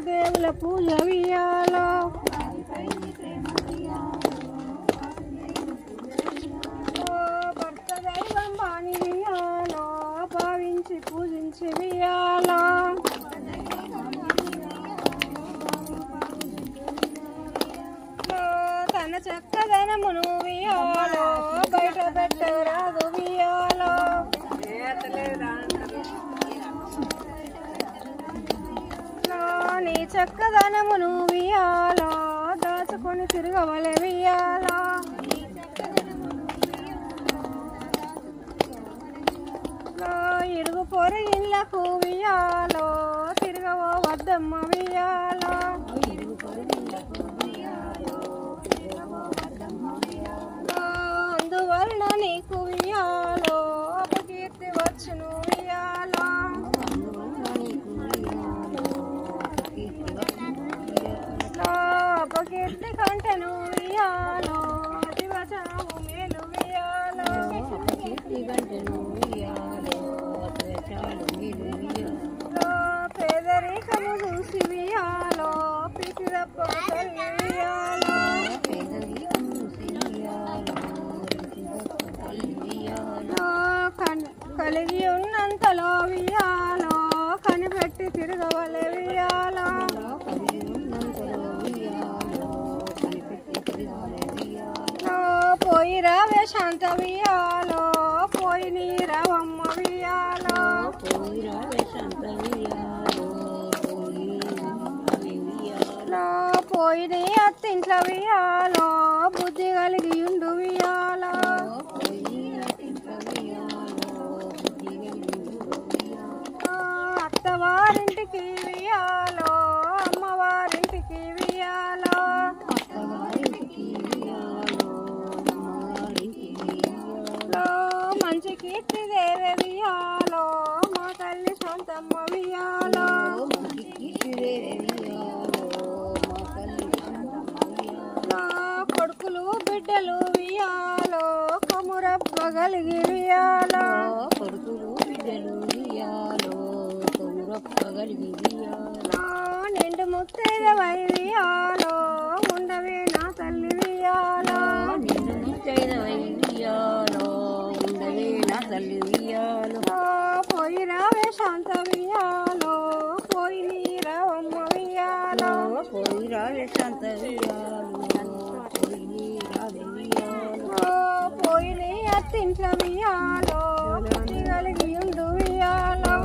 దేవుల పూజ వియాలో భర్త దైవం బాని వియాలో భావించి పూజించి వియాలో తన చక్కదనమును వియాలో బయట పెట్టరాదు వియాలో నీ చక్కదనమును వియాలో దాచుకొని తిరగవలె వియాలో ఇరుగు పొర ఇళ్ళకు వియాలో తిరగవో వద్దమ్మ వియాలో అందువలన నీకు వియాలో అపకీర్తి వచ్చును వియాలో అపకీర్తి కంటెను వియాలో అతివచనము మేలు వియాలో పేదరికము చూసి వియాలో పిసిదప్పకు తల్లి వియాలో కలిగి ఉన్నంతలో వియాలో కనిపెట్టి తిరగవలె వియాలో పోయి రావే శాంత వియాలో పోయి నీ రావమ్మ వియాలో పోయి నీ అత్తింట్ల వియాలో బుద్ధి కలిగి ఉండు వియాలో అత్తవారింటికి వియాలో అమ్మవారింటికి వియాలో మంచి కీర్తి దేవే వియాలో మా తల్లి సొంతమ్మ వియాలో కొడుకులు బిడ్డలు వియాలో కమురప్పగలిగి వియాలో నిండు ముత్తైదవై వియాలో ఉండవే నా తల్లి వియాలో పోయి రావే శాంత వియాలో పోయి నీ రావమ్మ వియాలో పోయి నీ అత్తింట్ల వియాలో బుద్ధి కలిగి ఉండు వియాలో